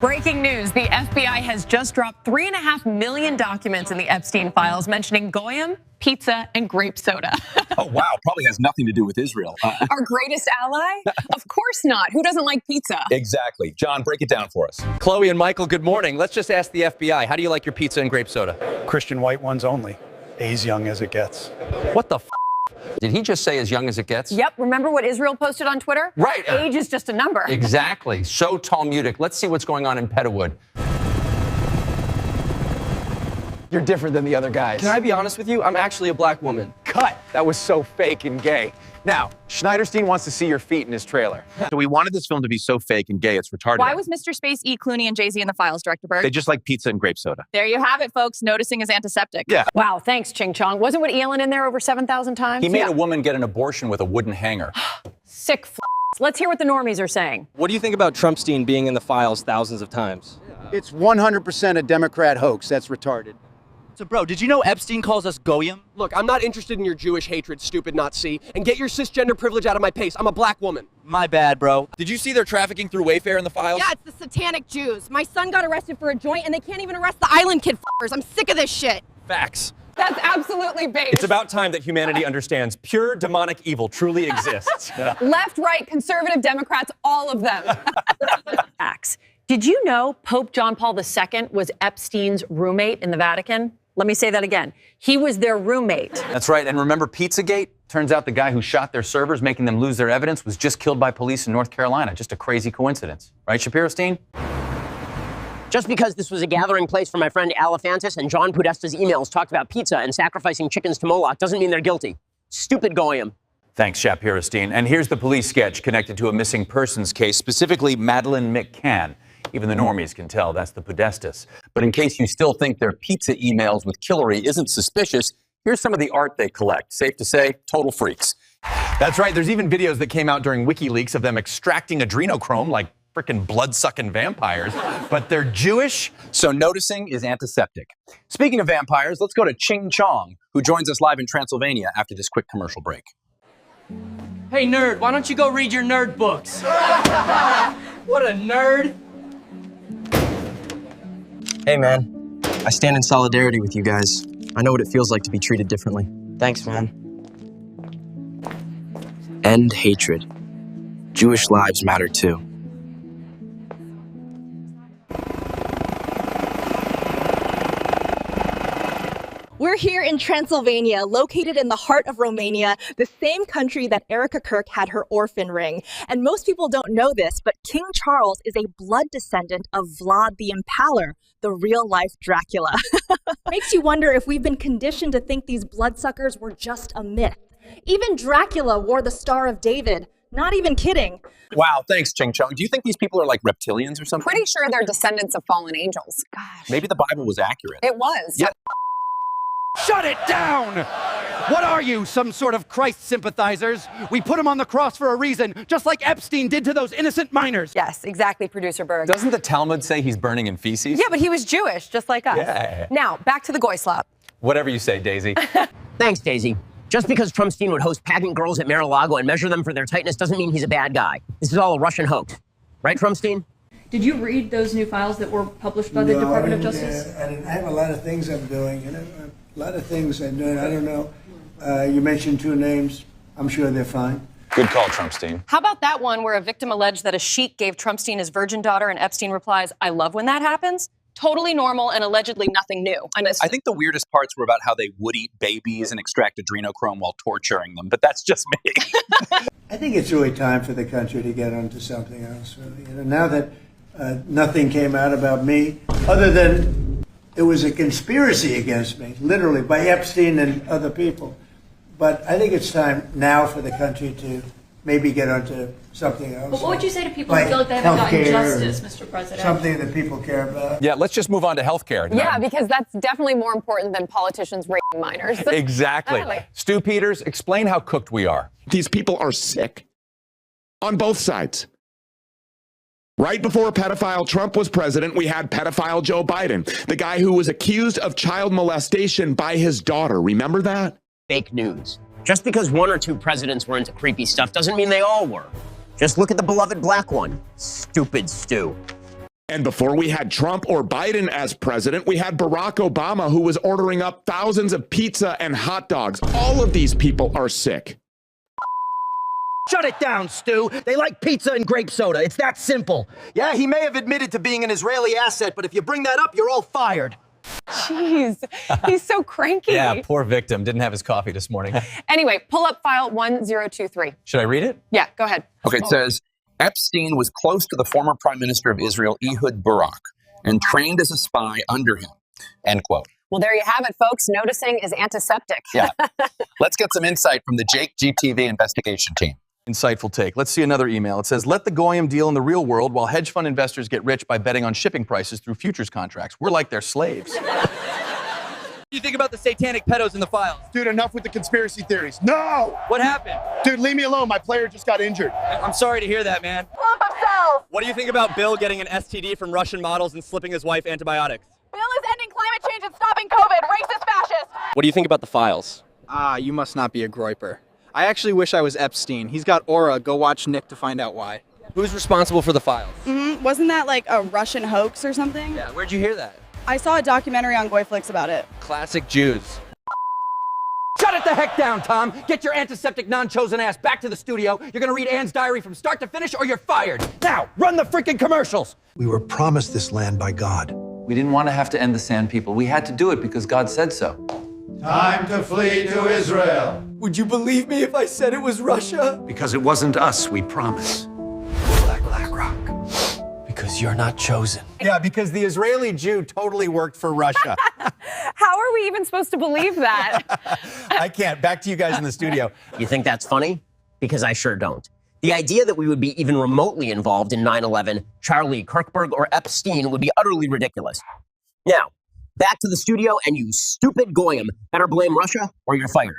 Breaking news, the FBI has just dropped 3.5 million documents in the Epstein files mentioning Goyim, pizza, and grape soda. Oh, wow. Probably has nothing to do with Israel. Our greatest ally? Of course not. Who doesn't like pizza? Exactly. John, break it down for us. Chloe and Michael, good morning. Let's just ask the FBI, how do you like your pizza and grape soda? Christian white ones only. As young as it gets. What the f***? Did he just say as young as it gets? Yep. Remember what Israel posted on Twitter? Right. Age is just a number. Exactly. So Talmudic. Let's see what's going on in Pettawood. You're different than the other guys. Can I be honest with you? I'm actually a black woman. Cut! That was so fake and gay. Now, Schneiderstein wants to see your feet in his trailer. So we wanted this film to be so fake and gay, it's retarded. Why was Mr. Space E. Clooney and Jay-Z in the files, Director Berg? They just like pizza and grape soda. There you have it, folks. Noticing is antiseptic. Yeah. Wow, thanks, Ching Chong. Wasn't what Elon in there over 7,000 times? He made a woman get an abortion with a wooden hanger. Sick f***. Let's hear what the normies are saying. What do you think about Trumpstein being in the files thousands of times? It's 100% a Democrat hoax. That's retarded. So, bro, did you know Epstein calls us Goyim? Look, I'm not interested in your Jewish hatred, stupid Nazi, and get your cisgender privilege out of my face. I'm a black woman. My bad, bro. Did you see their trafficking through Wayfair in the files? Yeah, it's the satanic Jews. My son got arrested for a joint, and they can't even arrest the island kid f***ers. I'm sick of this shit. Facts. That's absolutely bait. It's about time that humanity understands pure demonic evil truly exists. Left, right, conservative Democrats, all of them. Facts. Did you know Pope John Paul II was Epstein's roommate in the Vatican? Let me say that again. He was their roommate. That's right. And remember Pizzagate? Turns out the guy who shot their servers, making them lose their evidence, was just killed by police in North Carolina. Just a crazy coincidence. Right, Shapiro-Stein? Just because this was a gathering place for my friend Alephantis and John Podesta's emails talked about pizza and sacrificing chickens to Moloch doesn't mean they're guilty. Stupid Goyim. Thanks, Shapiro-Stein. And here's the police sketch connected to a missing persons case, specifically Madeleine McCann. Even the normies can tell that's the Podestas. But in case you still think their pizza emails with Hillary isn't suspicious, here's some of the art they collect. Safe to say, total freaks. That's right. There's even videos that came out during WikiLeaks of them extracting adrenochrome like frickin' blood-sucking vampires. But they're Jewish, so noticing is antiseptic. Speaking of vampires, let's go to Ching Chong, who joins us live in Transylvania after this quick commercial break. Hey, nerd, why don't you go read your nerd books? What a nerd. Hey, man. I stand in solidarity with you guys. I know what it feels like to be treated differently. Thanks, man. End hatred. Jewish lives matter too. We're here in Transylvania, located in the heart of Romania, the same country that Erica Kirk had her orphan ring. And most people don't know this, but King Charles is a blood descendant of Vlad the Impaler, the real-life Dracula. Makes you wonder if we've been conditioned to think these bloodsuckers were just a myth. Even Dracula wore the Star of David. Not even kidding. Wow, thanks, Ching Chong. Do you think these people are like reptilians or something? Pretty sure they're descendants of fallen angels. Gosh. Maybe the Bible was accurate. It was. Yeah. Shut it down! What are you, some sort of Christ sympathizers? We put him on the cross for a reason, just like Epstein did to those innocent minors. Yes, exactly, Producer Berg. Doesn't the Talmud say he's burning in feces? Yeah, but he was Jewish, just like us. Yeah. Now, back to the goy slap. Whatever you say, Daisy. Thanks, Daisy. Just because Trumpstein would host packing girls at Mar-a-Lago and measure them for their tightness doesn't mean he's a bad guy. This is all a Russian hoax. Right, Trumpstein? Did you read those new files that were published by the Department of Justice? I have a lot of things I'm doing, a lot of things I'm doing. I don't know. You mentioned two names. I'm sure they're fine. Good call, Trumpstein. How about that one where a victim alleged that a sheik gave Trumpstein his virgin daughter and Epstein replies, "I love when that happens"? Totally normal and allegedly nothing new. I think the weirdest parts were about how they would eat babies and extract adrenochrome while torturing them, but that's just me. I think it's really time for the country to get onto something else. Really. Now that nothing came out about me, other than it was a conspiracy against me, literally, by Epstein and other people. But I think it's time now for the country to maybe get onto something else. But what would you say to people who feel like they haven't gotten justice, Mr. President? Something that people care about. Yeah, let's just move on to healthcare. Yeah, because that's definitely more important than politicians raping minors. Exactly. Stu Peters, explain how cooked we are. These people are sick. On both sides. Right before pedophile Trump was president, we had pedophile Joe Biden, the guy who was accused of child molestation by his daughter. Remember that? Fake news. Just because one or two presidents were into creepy stuff doesn't mean they all were. Just look at the beloved black one. Stupid Stu. And before we had Trump or Biden as president, we had Barack Obama, who was ordering up thousands of pizza and hot dogs. All of these people are sick. Shut it down, Stu. They like pizza and grape soda. It's that simple. Yeah, he may have admitted to being an Israeli asset, but if you bring that up, you're all fired. Jeez, he's so cranky. Yeah, poor victim. Didn't have his coffee this morning. Anyway, pull up file 1023. Should I read it? Yeah, go ahead. Okay, it says, Epstein was close to the former Prime Minister of Israel, Ehud Barak, and trained as a spy under him. End quote. Well, there you have it, folks. Noticing is antiseptic. Yeah. Let's get some insight from the Jake GTV investigation team. Insightful take. Let's see another email. It says, let the goyim deal in the real world while hedge fund investors get rich by betting on shipping prices through futures contracts. We're like their slaves. What do you think about the satanic pedos in the files? Dude, enough with the conspiracy theories. No! What happened? Dude, leave me alone. My player just got injured. I'm sorry to hear that, man. Lump of cells! What do you think about Bill getting an STD from Russian models and slipping his wife antibiotics? Bill is ending climate change and stopping COVID. Racist fascist! What do you think about the files? You must not be a groiper. I actually wish I was Epstein. He's got aura. Go watch Nick to find out why. Who's responsible for the files? Wasn't that like a Russian hoax or something? Yeah, where'd you hear that? I saw a documentary on Goyflix about it. Classic Jews. Shut it the heck down, Tom. Get your antiseptic, non-chosen ass back to the studio. You're gonna read Anne's diary from start to finish or you're fired. Now, run the freaking commercials. We were promised this land by God. We didn't want to have to end the Sand People. We had to do it because God said so. Time to flee to Israel. Would you believe me if I said it was Russia? Because it wasn't us, we promise. Black Rock. Because you're not chosen. Yeah, because the Israeli Jew totally worked for Russia. How are we even supposed to believe that? I can't. Back to you guys in the studio. You think that's funny? Because I sure don't. The idea that we would be even remotely involved in 9/11, Charlie Kirkberg, or Epstein would be utterly ridiculous. Now, back to the studio, and you stupid goyim better blame Russia or you're fired.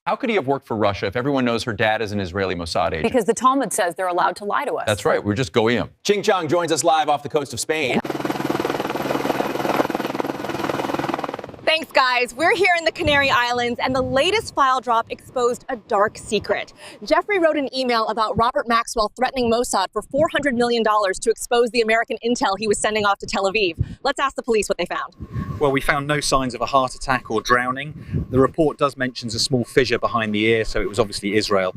How could he have worked for Russia if everyone knows her dad is an Israeli Mossad agent? Because the Talmud says they're allowed to lie to us. That's right. We're just goyim. Ching Chong joins us live off the coast of Spain. Thanks, guys. We're here in the Canary Islands, and the latest file drop exposed a dark secret. Jeffrey wrote an email about Robert Maxwell threatening Mossad for $400 million to expose the American intel he was sending off to Tel Aviv. Let's ask the police what they found. Well, we found no signs of a heart attack or drowning. The report does mention a small fissure behind the ear, so it was obviously Israel.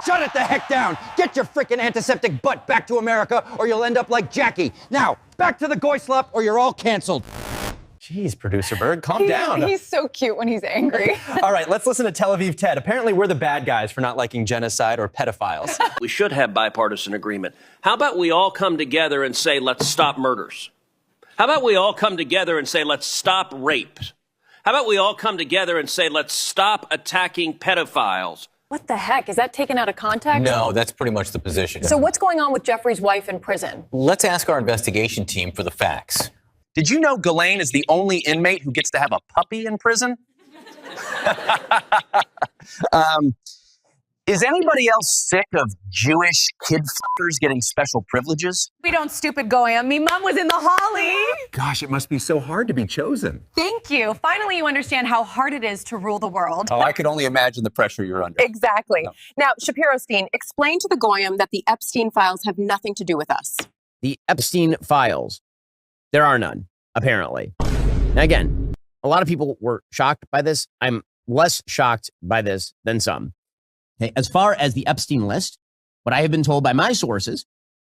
Shut it the heck down. Get your freaking antiseptic butt back to America or you'll end up like Jackie. Now, back to the goy slop or you're all canceled. Jeez, Producer Berg, calm down. He's so cute when he's angry. All right, let's listen to Tel Aviv Ted. Apparently, we're the bad guys for not liking genocide or pedophiles. We should have bipartisan agreement. How about we all come together and say, let's stop murders? How about we all come together and say, let's stop rape? How about we all come together and say, let's stop attacking pedophiles? What the heck? Is that taken out of context? No, that's pretty much the position. So what's going on with Jeffrey's wife in prison? Let's ask our investigation team for the facts. Did you know Ghislaine is the only inmate who gets to have a puppy in prison? Is anybody else sick of Jewish kid fuckers getting special privileges? We don't stupid goyim. Me mom was in the Holly. Gosh, it must be so hard to be chosen. Thank you. Finally, you understand how hard it is to rule the world. Oh, I could only imagine the pressure you're under. Exactly. No. Now, Shapiro-Stein, explain to the goyim that the Epstein files have nothing to do with us. The Epstein files. There are none, apparently. Now, again, a lot of people were shocked by this. I'm less shocked by this than some. Okay, as far as the Epstein list, what I have been told by my sources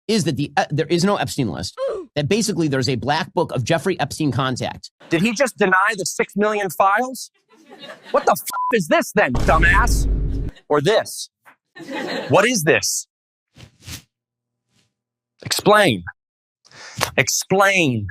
is that there is no Epstein list. That basically there's a black book of Jeffrey Epstein contacts. Did he just deny the 6 million files? What the f is this then, dumbass? Or this? What is this? Explain. Explain.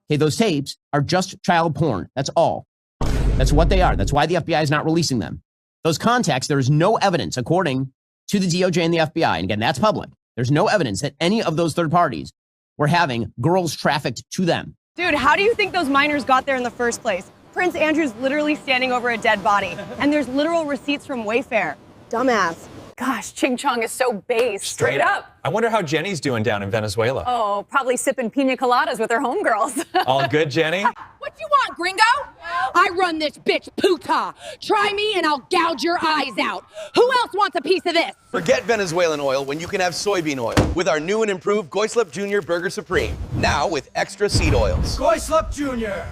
Okay, those tapes are just child porn. That's all. That's what they are. That's why the FBI is not releasing them. Those contacts, there is no evidence, according to the DOJ and the FBI, and again, that's public. There's no evidence that any of those third parties were having girls trafficked to them. Dude, how do you think those minors got there in the first place? Prince Andrew's literally standing over a dead body, and there's literal receipts from Wayfair. Dumbass. Gosh, Ching Chong is so base. Straight up. I wonder how Jenny's doing down in Venezuela. Oh, probably sipping pina coladas with her homegirls. All good, Jenny? What you want, gringo? I run this bitch puta. Try me and I'll gouge your eyes out. Who else wants a piece of this? Forget Venezuelan oil when you can have soybean oil with our new and improved Goislip Jr. Burger Supreme. Now with extra seed oils. Goislip Jr.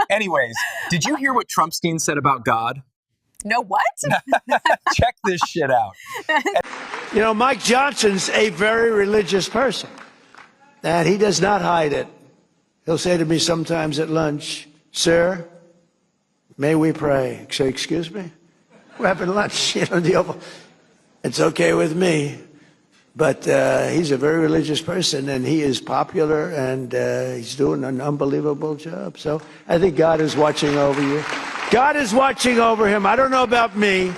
Anyways, did you hear what Trumpstein said about God? No, what? Check this shit out. You know, Mike Johnson's a very religious person, and he does not hide it. He'll say to me sometimes at lunch, "Sir, may we pray?" I say, "Excuse me? We're having lunch." You know, the Oval. It's okay with me. But he's a very religious person, and he is popular, and he's doing an unbelievable job. So I think God is watching over you. God is watching over him. I don't know about me.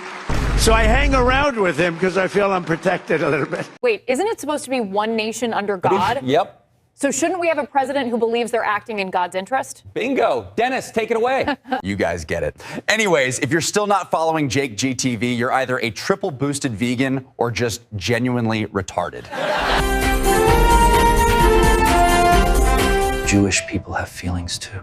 So I hang around with him because I feel I'm protected a little bit. Wait, isn't it supposed to be one nation under God? Yep. So shouldn't we have a president who believes they're acting in God's interest? Bingo. Dennis, take it away. You guys get it. Anyways, if you're still not following Jake GTV, you're either a triple boosted vegan or just genuinely retarded. Jewish people have feelings too.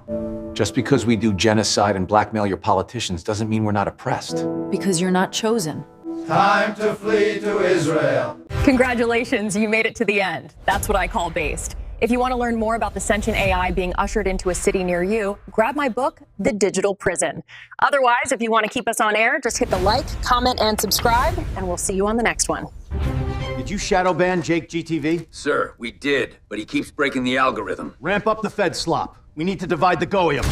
Just because we do genocide and blackmail your politicians doesn't mean we're not oppressed. Because you're not chosen. Time to flee to Israel. Congratulations, you made it to the end. That's what I call based. If you want to learn more about the sentient AI being ushered into a city near you, grab my book, The Digital Prison. Otherwise, if you want to keep us on air, just hit the like, comment, and subscribe, and we'll see you on the next one. Did you shadow ban Jake GTV? Sir, we did, but he keeps breaking the algorithm. Ramp up the Fed slop. We need to divide the Goyim.